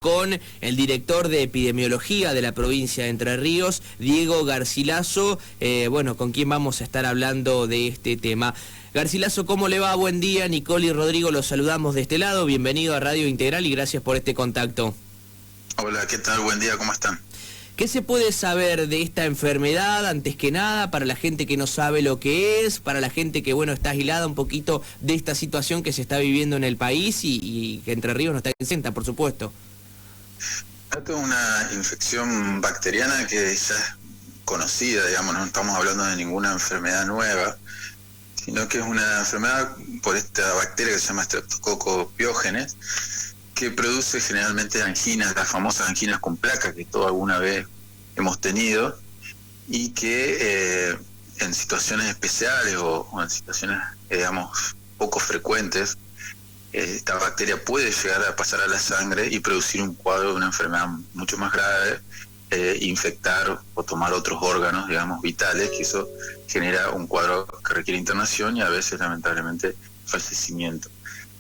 Con el director de epidemiología de la provincia de Entre Ríos, Diego Garcilaso, con quien vamos a estar hablando de este tema. Garcilaso, ¿cómo le va? Buen día, Nicole y Rodrigo los saludamos de este lado, bienvenido a Radio Integral y gracias por este contacto. Hola, ¿qué tal? Buen día, ¿cómo están? ¿Qué se puede saber de esta enfermedad, antes que nada, para la gente que no sabe lo que es, para la gente que, está aislada un poquito de esta situación que se está viviendo en el país y que Entre Ríos no está exenta, por supuesto? Esto es una infección bacteriana que ya es conocida, digamos, no estamos hablando de ninguna enfermedad nueva, sino que es una enfermedad por esta bacteria que se llama Streptococcus pyogenes, que produce generalmente anginas, las famosas anginas con placa que todos alguna vez hemos tenido, y que en situaciones especiales o en situaciones, digamos, poco frecuentes, esta bacteria puede llegar a pasar a la sangre y producir un cuadro de una enfermedad mucho más grave, infectar o tomar otros órganos, digamos, vitales, que eso genera un cuadro que requiere internación y a veces, lamentablemente, fallecimiento.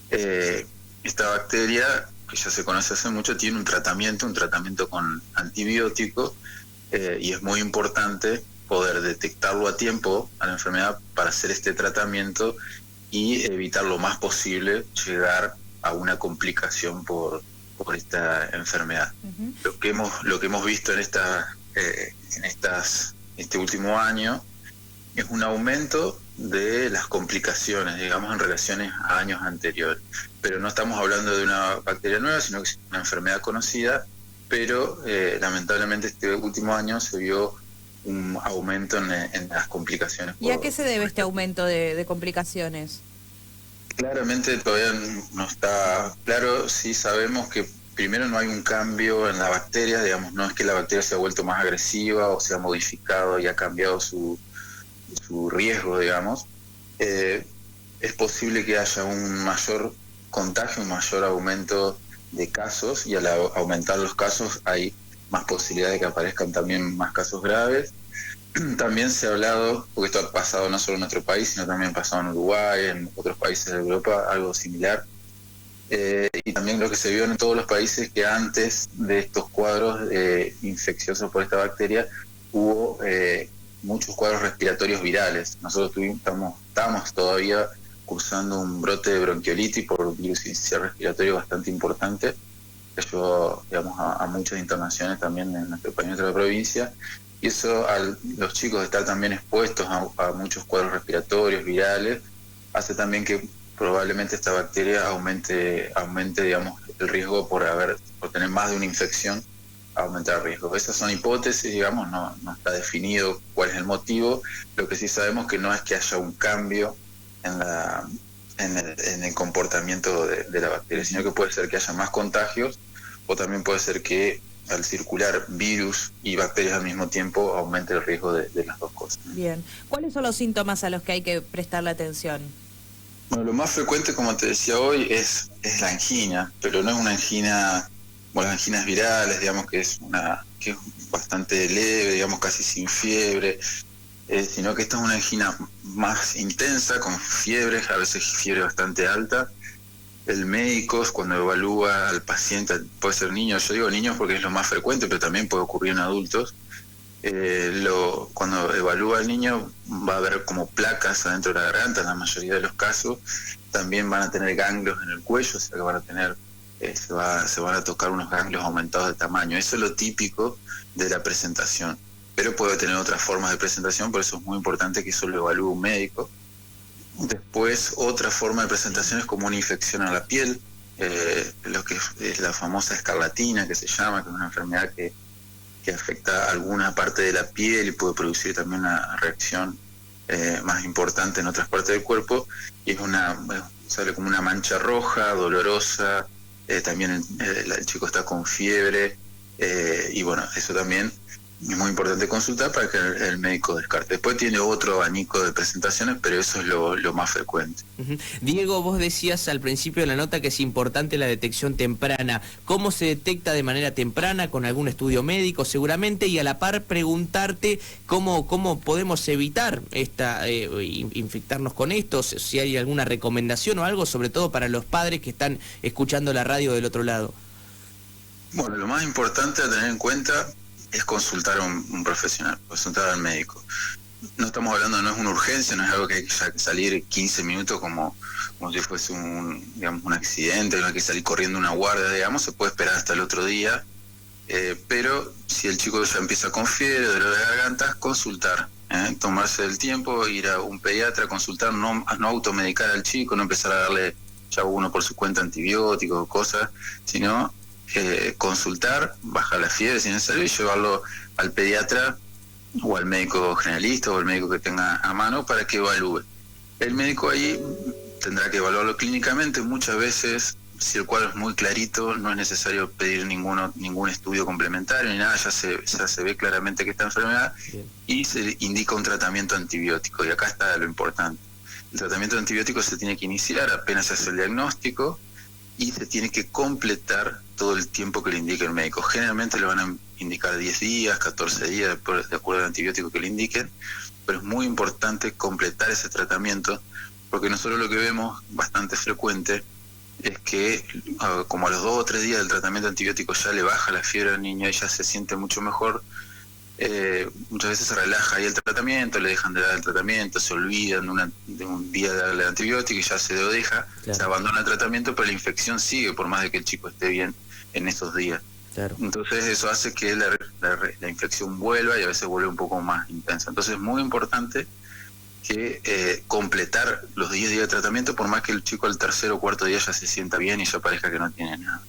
Esta bacteria, que ya se conoce hace mucho, tiene un tratamiento con antibióticos, y es muy importante poder detectarlo a tiempo a la enfermedad para hacer este tratamiento y evitar lo más posible llegar a una complicación por esta enfermedad. Uh-huh. Lo que hemos visto en este último año es un aumento de las complicaciones, digamos, en relaciones a años anteriores. Pero no estamos hablando de una bacteria nueva, sino que es una enfermedad conocida, pero lamentablemente este último año se vio un aumento en las complicaciones. ¿Y a qué se debe este aumento de complicaciones? Claramente todavía no está claro. Sí sabemos que primero no hay un cambio en la bacteria, digamos, no es que la bacteria se ha vuelto más agresiva o se ha modificado y ha cambiado su riesgo, digamos. Es posible que haya un mayor contagio, un mayor aumento de casos, y al aumentar los casos hay más posibilidad de que aparezcan también más casos graves. También se ha hablado, porque esto ha pasado no solo en nuestro país, sino también ha pasado en Uruguay, en otros países de Europa, algo similar. Y también lo que se vio en todos los países, que antes de estos cuadros infecciosos por esta bacteria, hubo muchos cuadros respiratorios virales. Nosotros estamos todavía cursando un brote de bronquiolitis por virus sincicial respiratorio bastante importante, que llevó, digamos, a muchas internaciones también en nuestro país, en nuestra provincia. Y eso, los chicos estar también expuestos a muchos cuadros respiratorios virales, hace también que probablemente esta bacteria aumente, digamos, el riesgo por tener más de una infección, aumentar el riesgo. Esas son hipótesis, digamos, no está definido cuál es el motivo. Lo que sí sabemos que no es que haya un cambio en el comportamiento de la bacteria, sino que puede ser que haya más contagios, o también puede ser que al circular virus y bacterias al mismo tiempo aumente el riesgo de las dos cosas. Bien. ¿Cuáles son los síntomas a los que hay que prestarle atención? Bueno, lo más frecuente, como te decía hoy, es la angina, pero no es una angina, las anginas virales, digamos, que es bastante leve, digamos, casi sin fiebre, sino que esta es una angina más intensa, con fiebre, a veces fiebre bastante alta. El médico, cuando evalúa al paciente, puede ser niño, yo digo niños porque es lo más frecuente, pero también puede ocurrir en adultos. Cuando evalúa al niño va a ver como placas adentro de la garganta, en la mayoría de los casos. También van a tener ganglios en el cuello, o sea que van a tener, se van a tocar unos ganglios aumentados de tamaño. Eso es lo típico de la presentación, pero puede tener otras formas de presentación, por eso es muy importante que eso lo evalúe un médico. Después, otra forma de presentación es como una infección a la piel, lo que es la famosa escarlatina, que se llama, que es una enfermedad que afecta alguna parte de la piel y puede producir también una reacción más importante en otras partes del cuerpo, y sale como una mancha roja, dolorosa, también el chico está con fiebre, y eso también es muy importante consultar para que el médico descarte. Después tiene otro abanico de presentaciones, pero eso es lo más frecuente. Uh-huh. Diego, vos decías al principio de la nota que es importante la detección temprana. ¿Cómo se detecta de manera temprana? ¿Con algún estudio médico seguramente? Y a la par preguntarte cómo podemos evitar infectarnos con esto, si hay alguna recomendación o algo, sobre todo para los padres que están escuchando la radio del otro lado. Bueno, lo más importante a tener en cuenta es consultar a un profesional, consultar al médico. No estamos hablando, no es una urgencia, no es algo que hay que salir 15 minutos como si fuese digamos, un accidente, no hay que salir corriendo una guardia, digamos, se puede esperar hasta el otro día, pero si el chico ya empieza con fiebre, dolor de garganta, consultar, tomarse el tiempo, ir a un pediatra, consultar, no automedicar al chico, no empezar a darle ya uno por su cuenta antibióticos o cosas, sino consultar, bajar la fiebre si es necesario y llevarlo al pediatra o al médico generalista o al médico que tenga a mano para que evalúe. El médico ahí tendrá que evaluarlo clínicamente. Muchas veces, si el cuadro es muy clarito, no es necesario pedir ningún estudio complementario ni nada, ya se ve claramente que esta enfermedad. Bien. Y se indica un tratamiento antibiótico, y acá está lo importante. El tratamiento antibiótico se tiene que iniciar apenas se hace el diagnóstico y se tiene que completar todo el tiempo que le indique el médico. Generalmente le van a indicar 10 días, 14 días, de acuerdo al antibiótico que le indiquen, pero es muy importante completar ese tratamiento, porque nosotros lo que vemos bastante frecuente es que como a los 2 o 3 días del tratamiento antibiótico ya le baja la fiebre al niño y ya se siente mucho mejor. Muchas veces se relaja ahí el tratamiento, le dejan de dar el tratamiento, se olvidan de un día de darle el antibiótico y ya se lo deja, claro. Se abandona el tratamiento, pero la infección sigue por más de que el chico esté bien en esos días. Claro. Entonces eso hace que la infección vuelva y a veces vuelve un poco más intensa. Entonces es muy importante que completar los 10 días de tratamiento, por más que el chico al tercer o cuarto día ya se sienta bien y ya parezca que no tiene nada.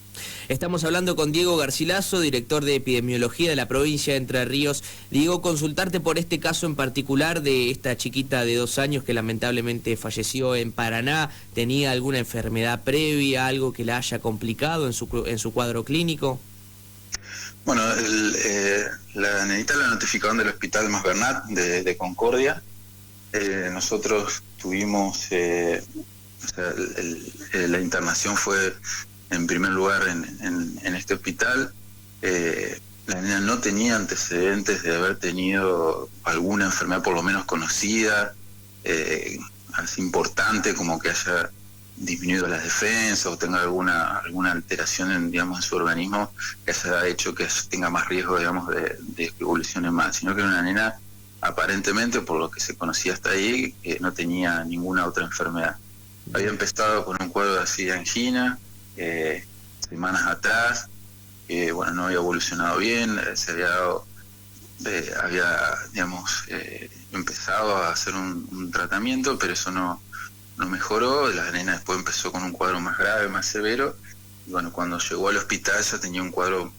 Estamos hablando con Diego Garcilaso, director de epidemiología de la provincia de Entre Ríos. Diego, consultarte por este caso en particular de esta chiquita de 2 años que lamentablemente falleció en Paraná. ¿Tenía alguna enfermedad previa, algo que la haya complicado en su cuadro clínico? Bueno, la nenita la notificaron del Hospital Mas Bernat de Concordia. Nosotros tuvimos, la internación fue en primer lugar en este hospital. La nena no tenía antecedentes de haber tenido alguna enfermedad por lo menos conocida, así importante como que haya disminuido las defensas o tenga alguna alteración en su organismo que haya hecho que tenga más riesgo, de que evolucione mal, sino que era una nena aparentemente, por lo que se conocía hasta ahí, no tenía ninguna otra enfermedad. Había empezado con un cuadro así de angina semanas atrás, no había evolucionado bien, se había empezado a hacer un tratamiento, pero eso no mejoró. La nena después empezó con un cuadro más grave, más severo, y cuando llegó al hospital ya tenía un cuadro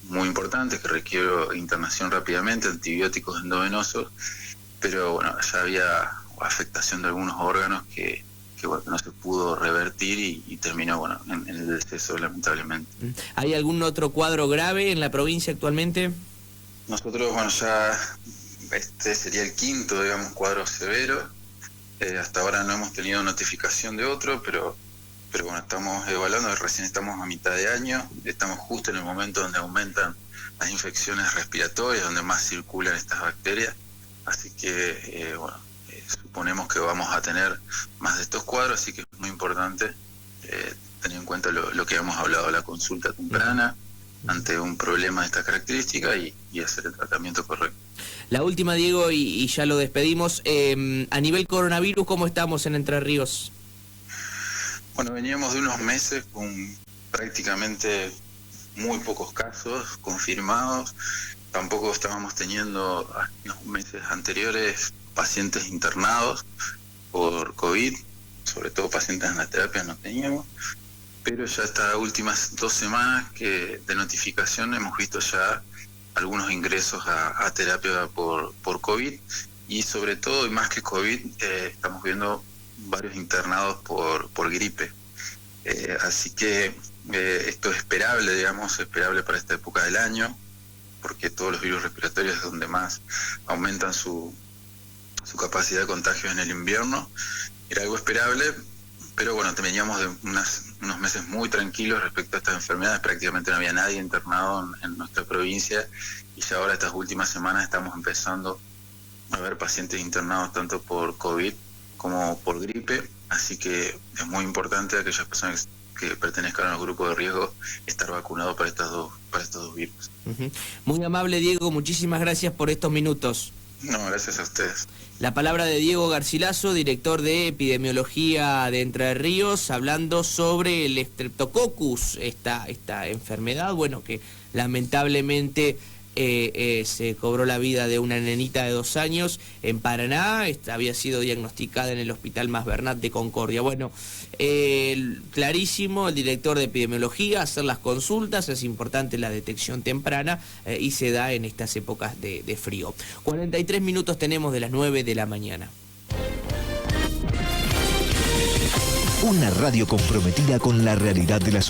muy importante que requiere internación rápidamente, antibióticos endovenosos, pero ya había afectación de algunos órganos que no se pudo revertir y terminó en el deceso, lamentablemente. ¿Hay algún otro cuadro grave en la provincia actualmente? Nosotros, ya este sería el quinto, cuadro severo. Hasta ahora no hemos tenido notificación de otro, pero estamos evaluando, recién estamos a mitad de año, estamos justo en el momento donde aumentan las infecciones respiratorias, donde más circulan estas bacterias, así que suponemos que vamos a tener más de estos cuadros, así que es muy importante tener en cuenta lo que hemos hablado, la consulta temprana ante un problema de esta característica y hacer el tratamiento correcto. La última, Diego, y ya lo despedimos, a nivel coronavirus, ¿cómo estamos en Entre Ríos? Veníamos de unos meses con prácticamente muy pocos casos confirmados. Tampoco estábamos teniendo en los meses anteriores pacientes internados por COVID, sobre todo pacientes en la terapia no teníamos, pero ya estas últimas 2 semanas de notificación hemos visto ya algunos ingresos a terapia por COVID, y sobre todo, y más que COVID, estamos viendo varios internados por gripe. Así que esto es esperable, esperable para esta época del año, porque todos los virus respiratorios es donde más aumentan su capacidad de contagio en el invierno. Era algo esperable, pero veníamos de unos meses muy tranquilos respecto a estas enfermedades. Prácticamente no había nadie internado en nuestra provincia, y ya ahora estas últimas semanas estamos empezando a ver pacientes internados tanto por COVID como por gripe, así que es muy importante a aquellas personas que que pertenezcan a los grupos de riesgo estar vacunados para estos dos virus. Muy amable, Diego, muchísimas gracias por estos minutos. No, gracias a ustedes. La palabra de Diego Garcilaso, director de Epidemiología de Entre Ríos, hablando sobre el Streptococcus, esta enfermedad, bueno, que lamentablemente se cobró la vida de una nenita de 2 años en Paraná. Había sido diagnosticada en el Hospital Mas Bernat de Concordia. Bueno, clarísimo, el director de Epidemiología, hacer las consultas, es importante la detección temprana y se da en estas épocas de frío. 43 minutos tenemos de las 9 de la mañana. Una radio comprometida con la realidad de la